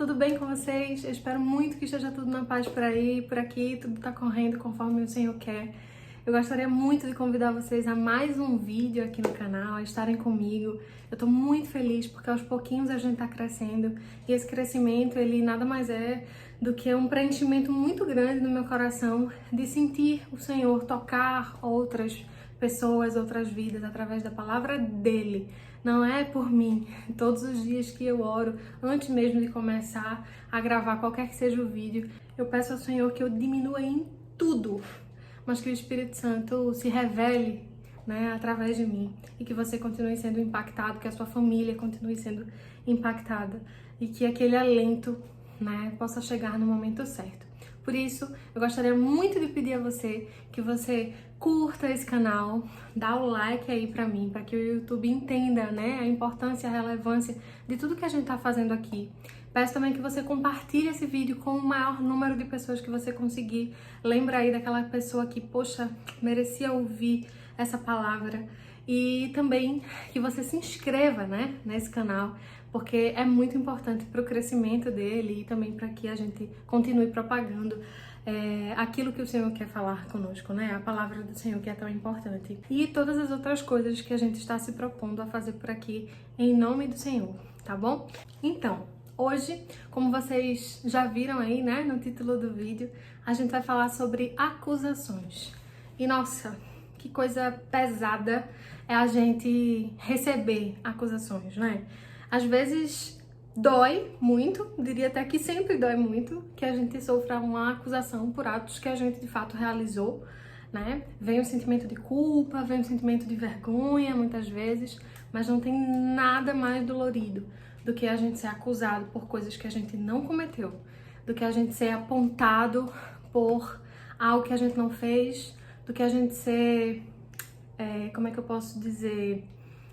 tudo bem com vocês? Eu espero muito que esteja tudo na paz por aí, por aqui, tudo tá correndo conforme o Senhor quer. Eu gostaria muito de convidar vocês a mais um vídeo aqui no canal, a estarem comigo. Eu tô muito feliz porque aos pouquinhos a gente tá crescendo e esse crescimento, ele nada mais é do que um preenchimento muito grande no meu coração de sentir o Senhor tocar outras pessoas, outras vidas através da palavra dele. Não é por mim. Todos os dias que eu oro, antes mesmo de começar a gravar qualquer que seja o vídeo, eu peço ao Senhor que eu diminua em tudo, mas que o Espírito Santo se revele, né, através de mim e que você continue sendo impactado, que a sua família continue sendo impactada e que aquele alento, né, possa chegar no momento certo. Por isso, eu gostaria muito de pedir a você que você curta esse canal, dá o like aí pra mim, para que o YouTube entenda, né, a importância e a relevância de tudo que a gente tá fazendo aqui. Peço também que você compartilhe esse vídeo com o maior número de pessoas que você conseguir. Lembra aí daquela pessoa que, poxa, merecia ouvir essa palavra. E também que você se inscreva, né, nesse canal, porque é muito importante para o crescimento dele e também para que a gente continue propagando aquilo que o Senhor quer falar conosco, né? A palavra do Senhor que é tão importante. E todas as outras coisas que a gente está se propondo a fazer por aqui, em nome do Senhor, tá bom? Então, hoje, como vocês já viram aí, né, no título do vídeo, a gente vai falar sobre acusações. E nossa, que coisa pesada é a gente receber acusações, né? Às vezes dói muito, diria até que sempre dói muito, que a gente sofra uma acusação por atos que a gente de fato realizou, né? Vem um sentimento de culpa, vem um sentimento de vergonha muitas vezes, mas não tem nada mais dolorido do que a gente ser acusado por coisas que a gente não cometeu, do que a gente ser apontado por algo que a gente não fez, do que a gente ser, como é que eu posso dizer,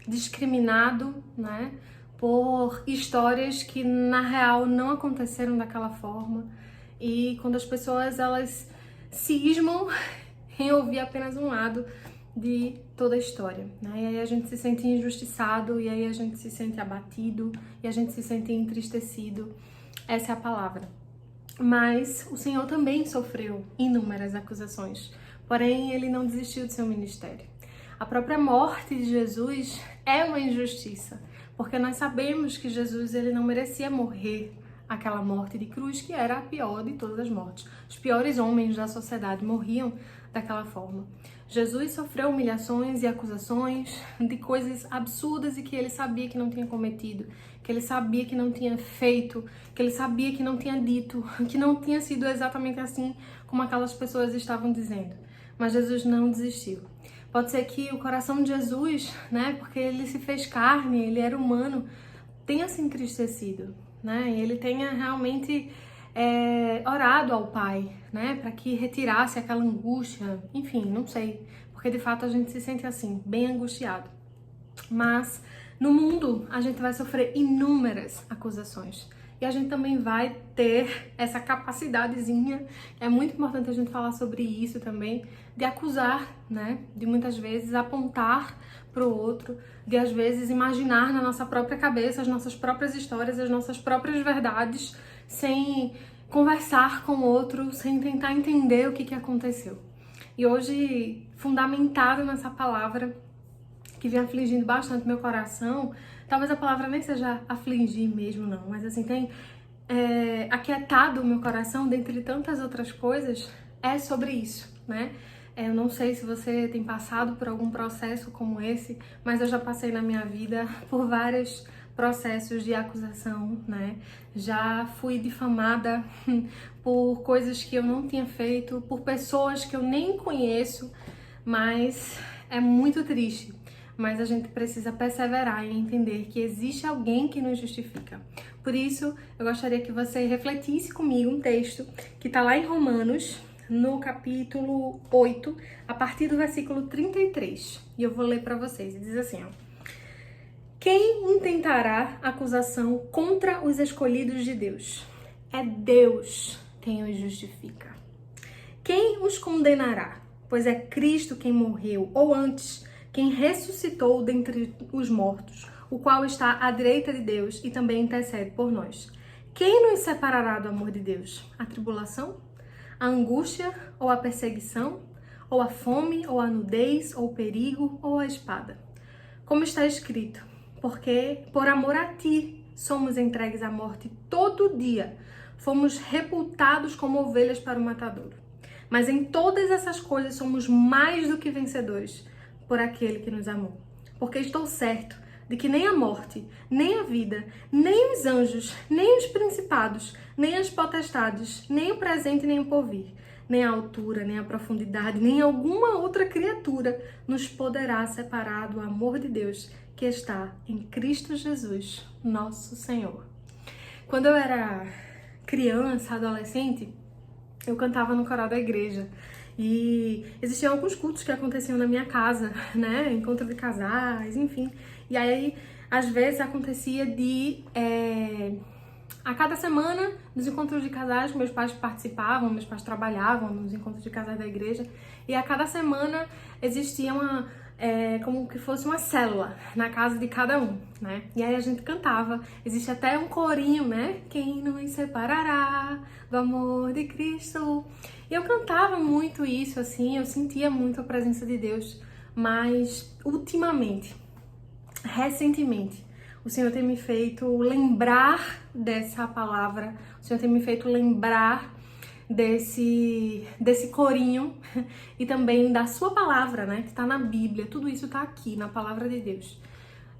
discriminado, né? Por histórias que na real não aconteceram daquela forma. E quando as pessoas elas cismam em ouvir apenas um lado de toda a história, né? E aí a gente se sente injustiçado, e aí a gente se sente abatido, e a gente se sente entristecido. Essa é a palavra. Mas o Senhor também sofreu inúmeras acusações, porém ele não desistiu de seu ministério. A própria morte de Jesus é uma injustiça, porque nós sabemos que Jesus ele não merecia morrer aquela morte de cruz, que era a pior de todas as mortes. Os piores homens da sociedade morriam daquela forma. Jesus sofreu humilhações e acusações de coisas absurdas e que ele sabia que não tinha cometido, que ele sabia que não tinha feito, que ele sabia que não tinha dito, que não tinha sido exatamente assim como aquelas pessoas estavam dizendo. Mas Jesus não desistiu. Pode ser que o coração de Jesus, né, porque ele se fez carne, ele era humano, tenha se entristecido, né, e ele tenha realmente orado ao Pai, né, para que retirasse aquela angústia, enfim, não sei, porque de fato a gente se sente assim, bem angustiado. Mas no mundo a gente vai sofrer inúmeras acusações. E a gente também vai ter essa capacidadezinha, é muito importante a gente falar sobre isso também, de acusar, né? De muitas vezes apontar para o outro, de às vezes imaginar na nossa própria cabeça as nossas próprias histórias, as nossas próprias verdades, sem conversar com o outro, sem tentar entender o que aconteceu. E hoje, fundamentado nessa palavra, que vem afligindo bastante meu coração, talvez a palavra nem seja afligir mesmo, não, mas assim, tem aquietado o meu coração, dentre tantas outras coisas, é sobre isso, né? Eu não sei se você tem passado por algum processo como esse, mas eu já passei na minha vida por vários processos de acusação, né? Já fui difamada por coisas que eu não tinha feito, por pessoas que eu nem conheço, mas é muito triste. Mas a gente precisa perseverar e entender que existe alguém que nos justifica. Por isso, eu gostaria que você refletisse comigo um texto que está lá em Romanos, no capítulo 8, a partir do versículo 33. E eu vou ler para vocês. E diz assim, ó: quem intentará acusação contra os escolhidos de Deus? É Deus quem os justifica. Quem os condenará? Pois é Cristo quem morreu, ou antes, quem ressuscitou dentre os mortos, o qual está à direita de Deus e também intercede por nós. Quem nos separará do amor de Deus? A tribulação? A angústia ou a perseguição? Ou a fome, ou a nudez, ou o perigo, ou a espada? Como está escrito, porque por amor a ti somos entregues à morte todo dia, fomos reputados como ovelhas para o matadouro. Mas em todas essas coisas somos mais do que vencedores por aquele que nos amou. Porque estou certo de que nem a morte, nem a vida, nem os anjos, nem os principados, nem as potestades, nem o presente, nem o porvir, nem a altura, nem a profundidade, nem alguma outra criatura nos poderá separar do amor de Deus que está em Cristo Jesus, nosso Senhor. Quando eu era criança, adolescente, eu cantava no coral da igreja e existiam alguns cultos que aconteciam na minha casa, né? Encontro de casais, enfim. E aí, às vezes, acontecia de... A cada semana, nos encontros de casais, meus pais participavam, meus pais trabalhavam nos encontros de casais da igreja, e a cada semana existia como que fosse uma célula na casa de cada um, né? E aí a gente cantava, existe até um corinho, né? Quem nos separará do amor de Cristo? E eu cantava muito isso, assim, eu sentia muito a presença de Deus, mas ultimamente, recentemente, o Senhor tem me feito lembrar dessa palavra, o Senhor tem me feito lembrar desse corinho e também da sua palavra, né, que está na Bíblia. Tudo isso está aqui na palavra de Deus,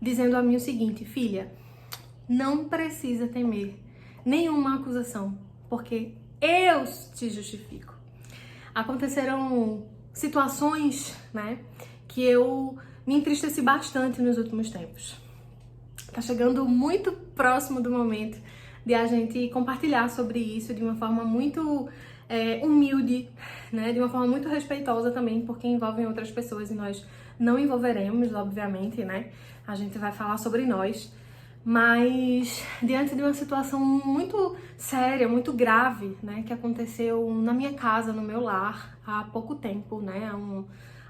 dizendo a mim o seguinte: filha, não precisa temer nenhuma acusação, porque eu te justifico. Aconteceram situações, né, que eu me entristeci bastante nos últimos tempos. Tá chegando muito próximo do momento de a gente compartilhar sobre isso de uma forma muito humilde, né? De uma forma muito respeitosa também, porque envolvem outras pessoas e nós não envolveremos, obviamente, né? A gente vai falar sobre nós, mas diante de uma situação muito séria, muito grave, né? Que aconteceu na minha casa, no meu lar, há pouco tempo, né?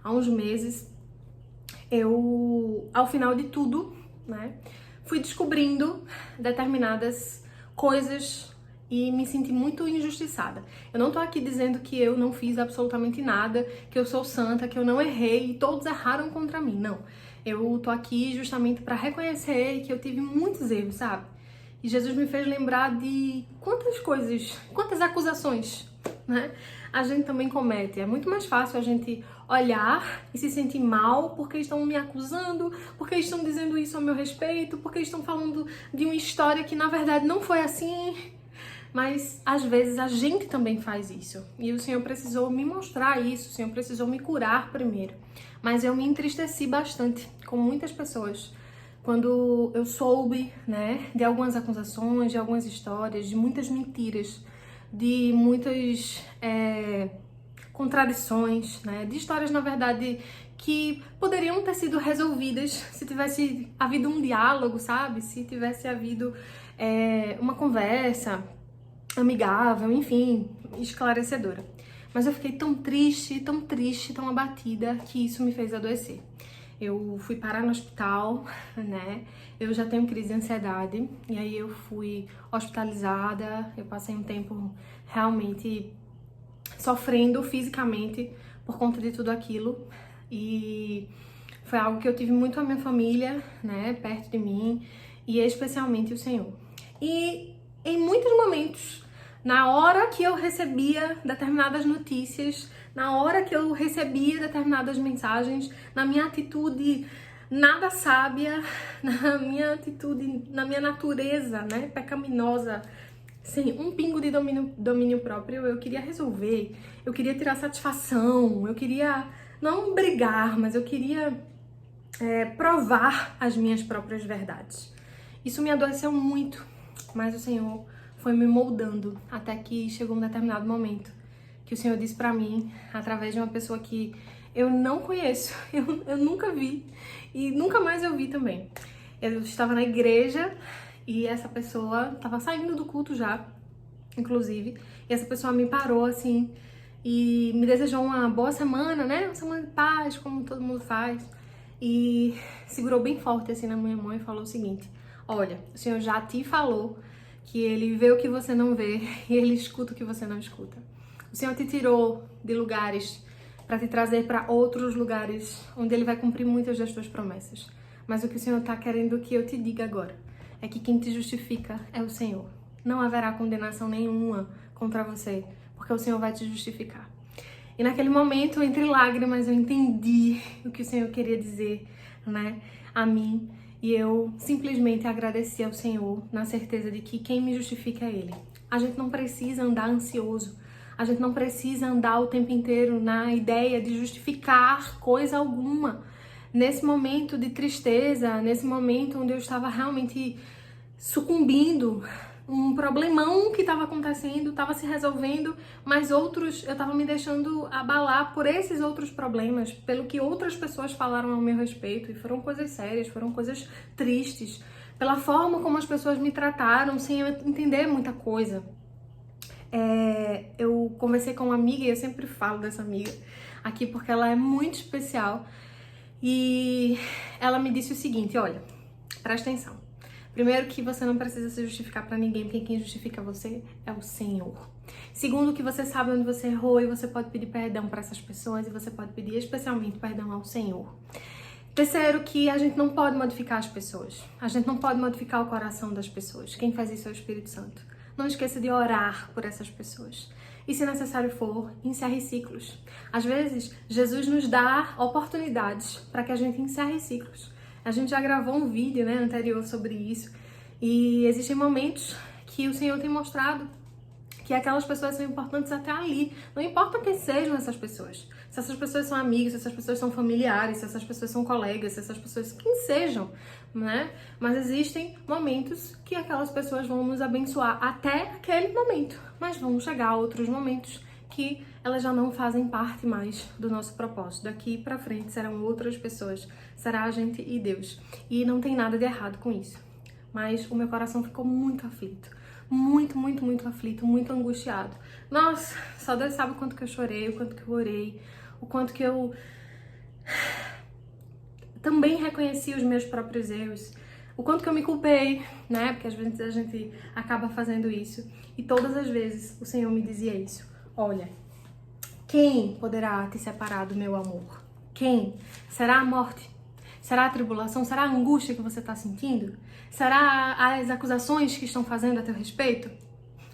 Há uns meses, eu, ao final de tudo, né? Fui descobrindo determinadas coisas e me senti muito injustiçada. Eu não tô aqui dizendo que eu não fiz absolutamente nada, que eu sou santa, que eu não errei e todos erraram contra mim. Não. Eu tô aqui justamente para reconhecer que eu tive muitos erros, sabe? E Jesus me fez lembrar de quantas coisas, quantas acusações, né? A gente também comete. É muito mais fácil a gente olhar e se sentir mal porque estão me acusando, porque estão dizendo isso a meu respeito, porque estão falando de uma história que na verdade não foi assim. Mas às vezes a gente também faz isso. E o Senhor precisou me mostrar isso, o Senhor precisou me curar primeiro. Mas eu me entristeci bastante com muitas pessoas quando eu soube, né, de algumas acusações, de algumas histórias, de muitas mentiras, de muitas contradições, né, de histórias, na verdade, que poderiam ter sido resolvidas se tivesse havido um diálogo, sabe? Se tivesse havido uma conversa amigável, enfim, esclarecedora. Mas eu fiquei tão triste, tão abatida, que isso me fez adoecer. Eu fui parar no hospital, né? Eu já tenho crise de ansiedade, e aí eu fui hospitalizada, eu passei um tempo realmente sofrendo fisicamente por conta de tudo aquilo, e foi algo que eu tive muito a minha família, né, perto de mim, e especialmente o Senhor. E em muitos momentos, na hora que eu recebia determinadas notícias, na hora que eu recebia determinadas mensagens, na minha atitude nada sábia, na minha atitude, na minha natureza, né, pecaminosa, sem um pingo de domínio próprio, eu queria resolver, eu queria tirar satisfação, eu queria não brigar, mas eu queria provar as minhas próprias verdades. Isso me adoeceu muito, mas o Senhor foi me moldando até que chegou um determinado momento que o Senhor disse pra mim, através de uma pessoa que eu não conheço, eu nunca vi e nunca mais eu vi também. Eu estava na igreja e essa pessoa estava saindo do culto já, inclusive, e essa pessoa me parou assim e me desejou uma boa semana, né? Uma semana de paz, como todo mundo faz, e segurou bem forte assim na minha mão e falou o seguinte: olha, o Senhor já te falou que Ele vê o que você não vê e Ele escuta o que você não escuta. O Senhor te tirou de lugares para te trazer para outros lugares onde Ele vai cumprir muitas das tuas promessas. Mas o que o Senhor está querendo que eu te diga agora é que quem te justifica é o Senhor. Não haverá condenação nenhuma contra você, porque o Senhor vai te justificar. E naquele momento, entre lágrimas, eu entendi o que o Senhor queria dizer, né, a mim. E eu simplesmente agradeci ao Senhor na certeza de que quem me justifica é Ele. A gente não precisa andar ansioso. A gente não precisa andar o tempo inteiro na ideia de justificar coisa alguma. Nesse momento de tristeza, nesse momento onde eu estava realmente sucumbindo, um problemão que estava acontecendo, estava se resolvendo, mas outros, eu estava me deixando abalar por esses outros problemas, pelo que outras pessoas falaram ao meu respeito, e foram coisas sérias, foram coisas tristes, pela forma como as pessoas me trataram, sem eu entender muita coisa. Eu conversei com uma amiga, e eu sempre falo dessa amiga aqui porque ela é muito especial, e ela me disse o seguinte: olha, presta atenção. Primeiro, que você não precisa se justificar pra ninguém, porque quem justifica você é o Senhor. Segundo, que você sabe onde você errou e você pode pedir perdão para essas pessoas, e você pode pedir especialmente perdão ao Senhor. Terceiro, que a gente não pode modificar as pessoas. A gente não pode modificar o coração das pessoas. Quem faz isso é o Espírito Santo. Não esqueça de orar por essas pessoas. E se necessário for, encerre ciclos. Às vezes, Jesus nos dá oportunidades para que a gente encerre ciclos. A gente já gravou um vídeo, né, anterior sobre isso, e existem momentos que o Senhor tem mostrado que aquelas pessoas são importantes até ali. Não importa quem sejam essas pessoas. Se essas pessoas são amigos, se essas pessoas são familiares, se essas pessoas são colegas, se essas pessoas, quem sejam, né? Mas existem momentos que aquelas pessoas vão nos abençoar até aquele momento. Mas vão chegar outros momentos que elas já não fazem parte mais do nosso propósito. Daqui pra frente serão outras pessoas, será a gente e Deus. E não tem nada de errado com isso. Mas o meu coração ficou muito aflito. Muito, muito, muito aflito, muito angustiado. Nossa, só Deus sabe o quanto que eu chorei, o quanto que eu orei, o quanto que eu também reconheci os meus próprios erros, o quanto que eu me culpei, né? Porque às vezes a gente acaba fazendo isso. E todas as vezes o Senhor me dizia isso: olha, quem poderá te separar do meu amor? Quem? Será a morte? Será a tribulação? Será a angústia que você está sentindo? Será as acusações que estão fazendo a teu respeito?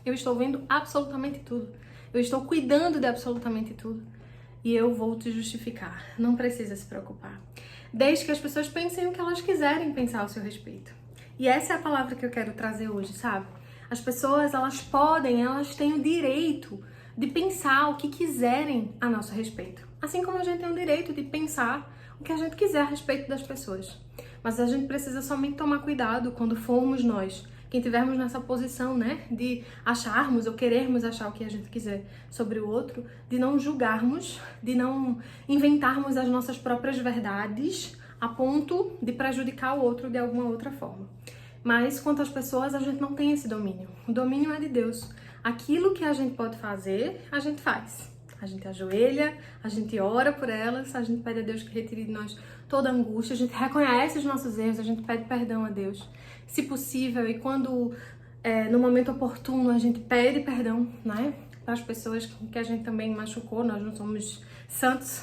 Eu estou vendo absolutamente tudo. Eu estou cuidando de absolutamente tudo. E eu vou te justificar. Não precisa se preocupar. Desde que as pessoas pensem o que elas quiserem pensar ao seu respeito. E essa é a palavra que eu quero trazer hoje, sabe? As pessoas, elas têm o direito de pensar o que quiserem a nosso respeito. Assim como a gente tem o direito de pensar o que a gente quiser a respeito das pessoas. Mas a gente precisa somente tomar cuidado quando formos nós, quem estivermos nessa posição, né, de acharmos ou querermos achar o que a gente quiser sobre o outro, de não julgarmos, de não inventarmos as nossas próprias verdades a ponto de prejudicar o outro de alguma outra forma. Mas quanto às pessoas, a gente não tem esse domínio. O domínio é de Deus. Aquilo que a gente pode fazer, a gente faz. A gente ajoelha, a gente ora por elas, a gente pede a Deus que retire de nós toda angústia, a gente reconhece os nossos erros, a gente pede perdão a Deus, se possível, e quando no momento oportuno a gente pede perdão, né, para as pessoas que a gente também machucou. Nós não somos santos,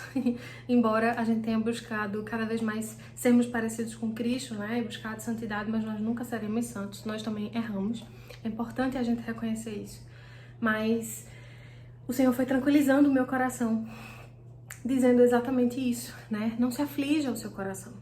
embora a gente tenha buscado cada vez mais sermos parecidos com Cristo, né, e buscado santidade, mas nós nunca seremos santos, nós também erramos. É importante a gente reconhecer isso, mas o Senhor foi tranquilizando o meu coração, dizendo exatamente isso, né? Não se aflija o seu coração.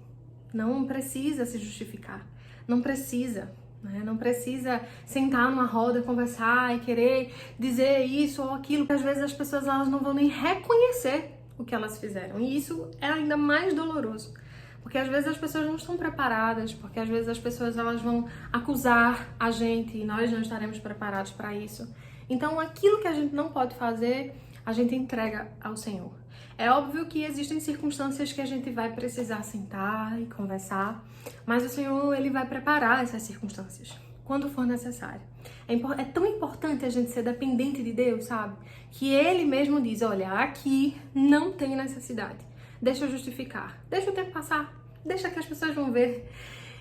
Não precisa se justificar. Não precisa, né? Não precisa sentar numa roda, conversar e querer dizer isso ou aquilo, porque às vezes as pessoas elas não vão nem reconhecer o que elas fizeram. E isso é ainda mais doloroso. Porque às vezes as pessoas não estão preparadas, porque às vezes as pessoas elas vão acusar a gente e nós não estaremos preparados para isso. Então, aquilo que a gente não pode fazer, a gente entrega ao Senhor. É óbvio que existem circunstâncias que a gente vai precisar sentar e conversar, mas o Senhor, Ele vai preparar essas circunstâncias, quando for necessário. É tão importante a gente ser dependente de Deus, sabe? Que Ele mesmo diz, olha, aqui não tem necessidade. Deixa eu justificar, deixa o tempo passar, deixa que as pessoas vão ver.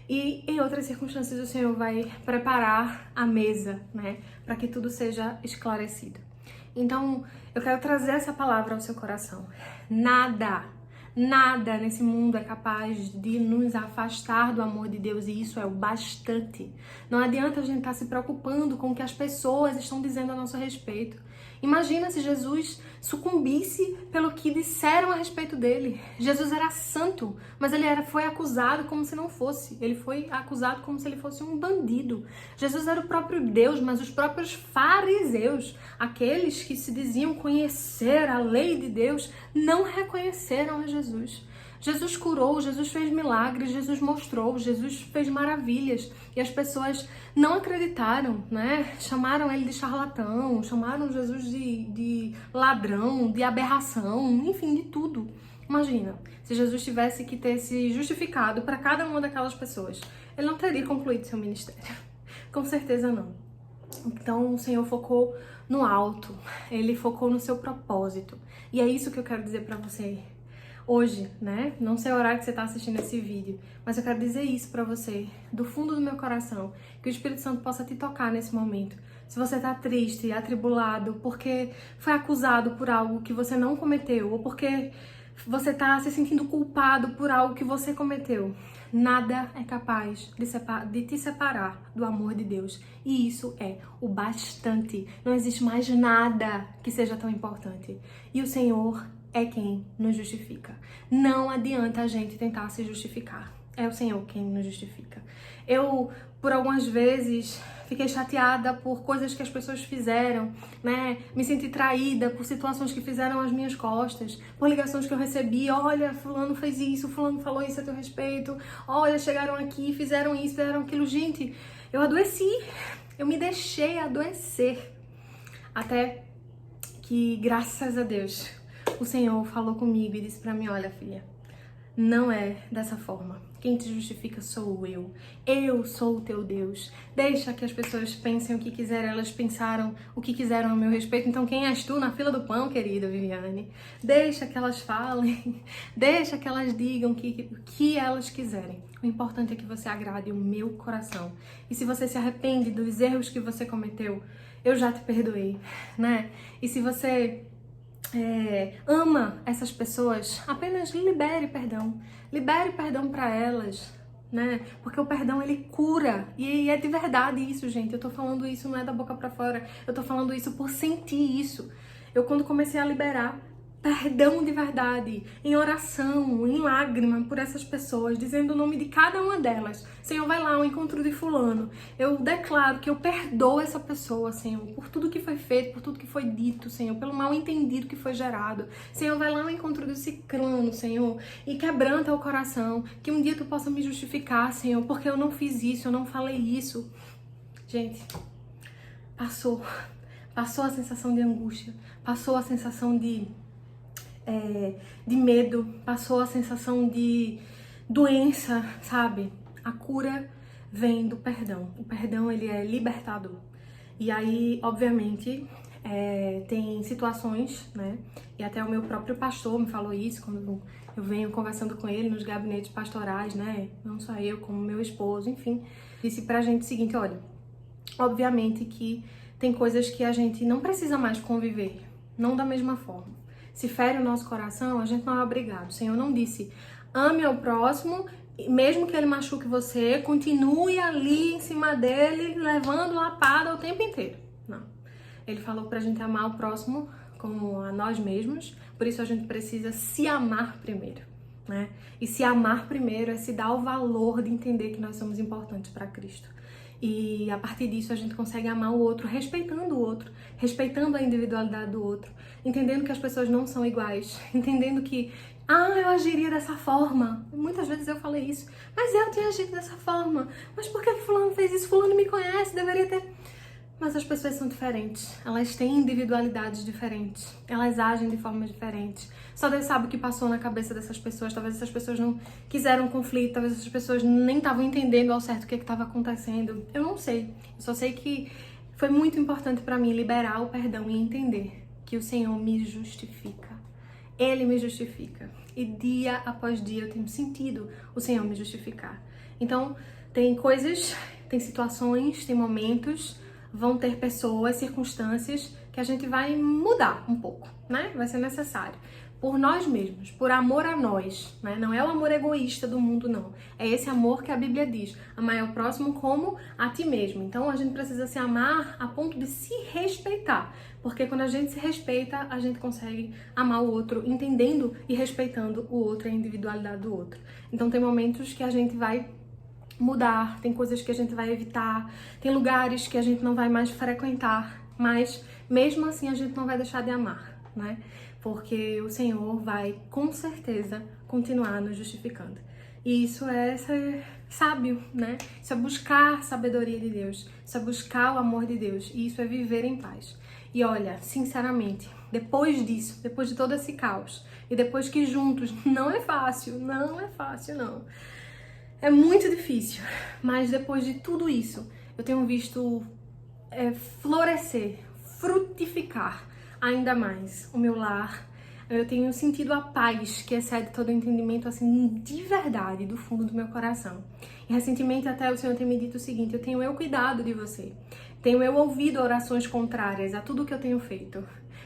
E em outras circunstâncias o Senhor vai preparar a mesa, né, para que tudo seja esclarecido. Então, eu quero trazer essa palavra ao seu coração. Nada nesse mundo é capaz de nos afastar do amor de Deus, e isso é o bastante. Não adianta a gente estar se preocupando com o que as pessoas estão dizendo a nosso respeito. Imagina se Jesus sucumbisse pelo que disseram a respeito dele. Jesus era santo, mas ele foi acusado como se não fosse. Ele foi acusado como se ele fosse um bandido. Jesus era o próprio Deus, mas os próprios fariseus, aqueles que se diziam conhecer a lei de Deus, não reconheceram a Jesus. Jesus curou, Jesus fez milagres, Jesus mostrou, Jesus fez maravilhas, e as pessoas não acreditaram, né? Chamaram ele de charlatão, chamaram Jesus de ladrão, de aberração, enfim, de tudo. Imagina, se Jesus tivesse que ter se justificado para cada uma daquelas pessoas, ele não teria concluído seu ministério. Com certeza não. Então o Senhor focou no alto, ele focou no seu propósito. E é isso que eu quero dizer para você hoje, né? Não sei o horário que você está assistindo esse vídeo, mas eu quero dizer isso pra você, do fundo do meu coração, que o Espírito Santo possa te tocar nesse momento. Se você tá triste, atribulado, porque foi acusado por algo que você não cometeu, ou porque você tá se sentindo culpado por algo que você cometeu, nada é capaz de te separar do amor de Deus. E isso é o bastante. Não existe mais nada que seja tão importante. E o Senhor é quem nos justifica. Não adianta a gente tentar se justificar. É o Senhor quem nos justifica. Eu, por algumas vezes, fiquei chateada por coisas que as pessoas fizeram, né? Me senti traída por situações que fizeram às minhas costas, por ligações que eu recebi. Olha, fulano fez isso, fulano falou isso a teu respeito. Olha, chegaram aqui, fizeram isso, fizeram aquilo. Gente, eu adoeci. Eu me deixei adoecer. Até que, graças a Deus, o Senhor falou comigo e disse pra mim: olha, filha, não é dessa forma. Quem te justifica sou eu. Eu sou o teu Deus. Deixa que as pessoas pensem o que quiserem. Elas pensaram o que quiseram a meu respeito. Então quem és tu na fila do pão, querida Viviane? Deixa que elas falem. Deixa que elas digam o que elas quiserem. O importante é que você agrade o meu coração. E se você se arrepende dos erros que você cometeu, eu já te perdoei, né? E se você ama essas pessoas, apenas libere perdão para elas, né? Porque o perdão, ele cura, e é de verdade isso, gente. Eu tô falando isso não é da boca para fora, eu tô falando isso por sentir isso. Eu, quando comecei a liberar perdão de verdade, em oração, em lágrima por essas pessoas, dizendo o nome de cada uma delas. Senhor, vai lá ao encontro de fulano. Eu declaro que eu perdoo essa pessoa, Senhor, por tudo que foi feito, por tudo que foi dito, Senhor, pelo mal entendido que foi gerado. Senhor, vai lá ao encontro do ciclano, Senhor, e quebranta o coração, que um dia tu possa me justificar, Senhor, porque eu não fiz isso, eu não falei isso. Gente, passou a sensação de angústia, passou a sensação de medo, passou a sensação de doença, sabe? A cura vem do perdão. O perdão, ele é libertador. E aí, obviamente, tem situações, né? E até o meu próprio pastor me falou isso quando eu venho conversando com ele nos gabinetes pastorais, né? Não só eu, como meu esposo, enfim. Disse pra gente o seguinte: olha, obviamente que tem coisas que a gente não precisa mais conviver, não da mesma forma. Se fere o nosso coração, a gente não é obrigado. O Senhor não disse: ame ao próximo, mesmo que ele machuque você, continue ali em cima dele, levando lapada o tempo inteiro. Não. Ele falou pra gente amar o próximo como a nós mesmos, por isso a gente precisa se amar primeiro, né? E se amar primeiro é se dar o valor de entender que nós somos importantes para Cristo. E a partir disso a gente consegue amar o outro, respeitando o outro, respeitando a individualidade do outro, entendendo que as pessoas não são iguais, entendendo que, eu agiria dessa forma. Muitas vezes eu falei isso, mas eu tinha agido dessa forma. Mas por que fulano fez isso? Fulano me conhece, deveria ter... Mas as pessoas são diferentes, elas têm individualidades diferentes, elas agem de formas diferentes. Só Deus sabe o que passou na cabeça dessas pessoas. Talvez essas pessoas não quiseram conflito, talvez essas pessoas nem estavam entendendo ao certo o que estava acontecendo. Eu não sei, eu só sei que foi muito importante para mim liberar o perdão e entender que o Senhor me justifica. Ele me justifica. e dia após dia eu tenho sentido o Senhor me justificar. Então, tem coisas, tem situações, tem momentos, vão ter pessoas, circunstâncias que a gente vai mudar um pouco, né? Vai ser necessário. Por nós mesmos, por amor a nós, né? Não é o amor egoísta do mundo, não. É esse amor que a Bíblia diz, amar ao próximo como a ti mesmo. Então a gente precisa se amar a ponto de se respeitar, porque quando a gente se respeita, a gente consegue amar o outro, entendendo e respeitando o outro, a individualidade do outro. Então tem momentos que a gente vai mudar, tem coisas que a gente vai evitar, tem lugares que a gente não vai mais frequentar, mas mesmo assim a gente não vai deixar de amar, né? Porque o Senhor vai, com certeza, continuar nos justificando. E isso é ser sábio, né? Isso é buscar a sabedoria de Deus, isso é buscar o amor de Deus, e isso é viver em paz. E olha, sinceramente, depois disso, depois de todo esse caos, e depois que juntos, não é fácil, não. É muito difícil, mas depois de tudo isso, eu tenho visto florescer, frutificar ainda mais o meu lar. Eu tenho sentido a paz que excede todo o entendimento, assim, de verdade, do fundo do meu coração. E recentemente até o Senhor tem me dito o seguinte: eu tenho cuidado de você, tenho ouvido orações contrárias a tudo que eu tenho feito,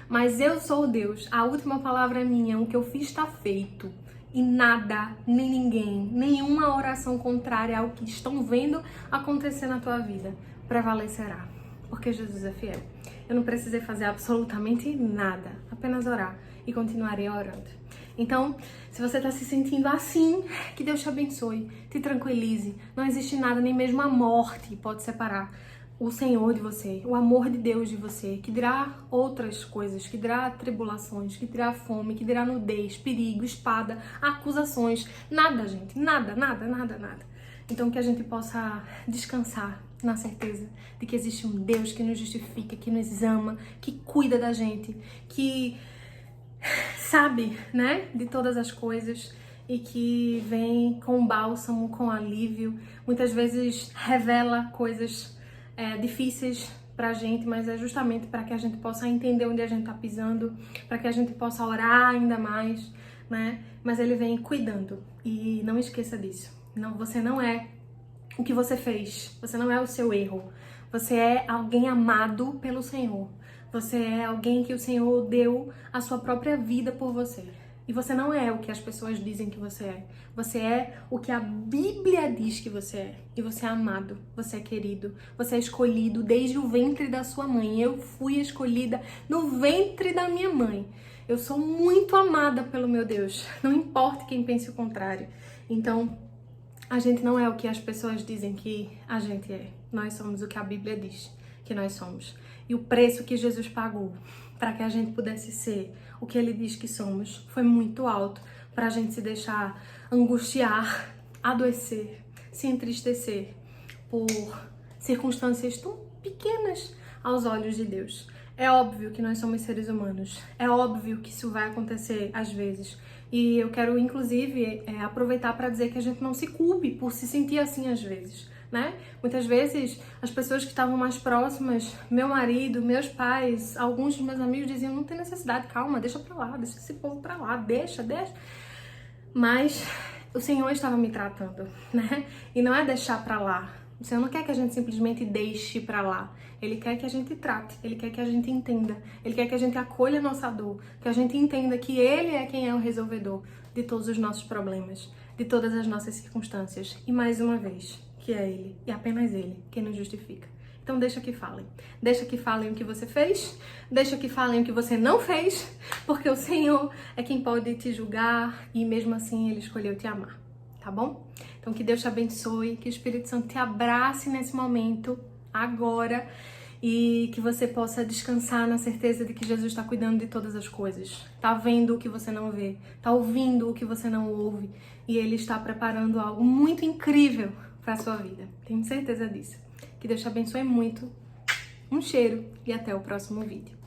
mas eu sou Deus, a última palavra é minha, o que eu fiz está feito. E nada, nem ninguém, nenhuma oração contrária ao que estão vendo acontecer na tua vida prevalecerá, porque Jesus é fiel. Eu não precisei fazer absolutamente nada, apenas orar, e continuarei orando. Então, se você está se sentindo assim, que Deus te abençoe, te tranquilize. Não existe nada, nem mesmo a morte pode separar o Senhor de você, o amor de Deus de você, que dirá outras coisas, que dirá tribulações, que dirá fome, que dirá nudez, perigo, espada, acusações. Nada, gente, nada. Então que a gente possa descansar na certeza de que existe um Deus que nos justifica, que nos ama, que cuida da gente, que sabe, né, de todas as coisas e que vem com bálsamo, com alívio. Muitas vezes revela coisas difíceis pra gente, mas é justamente para que a gente possa entender onde a gente tá pisando, para que a gente possa orar ainda mais, né? Mas ele vem cuidando, e não esqueça disso. Não, você não é o que você fez, você não é o seu erro, você é alguém amado pelo Senhor, você é alguém que o Senhor deu a sua própria vida por você. E você não é o que as pessoas dizem que você é. Você é o que a Bíblia diz que você é. E você é amado, você é querido, você é escolhido desde o ventre da sua mãe. Eu fui escolhida no ventre da minha mãe. Eu sou muito amada pelo meu Deus. Não importa quem pense o contrário. Então, a gente não é o que as pessoas dizem que a gente é. Nós somos o que a Bíblia diz que nós somos. E o preço que Jesus pagou para que a gente pudesse ser o que ele diz que somos foi muito alto, para a gente se deixar angustiar, adoecer, se entristecer por circunstâncias tão pequenas aos olhos de Deus. É óbvio que nós somos seres humanos, é óbvio que isso vai acontecer às vezes. E eu quero, inclusive, aproveitar para dizer que a gente não se culpe por se sentir assim às vezes, né? Muitas vezes, as pessoas que estavam mais próximas, meu marido, meus pais, alguns dos meus amigos diziam: não tem necessidade, calma, deixa pra lá, deixa esse povo pra lá, deixa. Mas o Senhor estava me tratando, né? E não é deixar pra lá. O Senhor não quer que a gente simplesmente deixe pra lá. Ele quer que a gente trate, Ele quer que a gente entenda, Ele quer que a gente acolha a nossa dor, que a gente entenda que Ele é quem é o resolvedor de todos os nossos problemas, de todas as nossas circunstâncias. E mais uma vez, que é Ele, e apenas Ele, quem nos justifica. Então deixa que falem. Deixa que falem o que você fez, deixa que falem o que você não fez, porque o Senhor é quem pode te julgar e mesmo assim Ele escolheu te amar, tá bom? Então que Deus te abençoe, que o Espírito Santo te abrace nesse momento, agora, e que você possa descansar na certeza de que Jesus está cuidando de todas as coisas. Tá vendo o que você não vê, tá ouvindo o que você não ouve, e Ele está preparando algo muito incrível para a sua vida. Tenho certeza disso. Que Deus te abençoe muito. Um cheiro e até o próximo vídeo.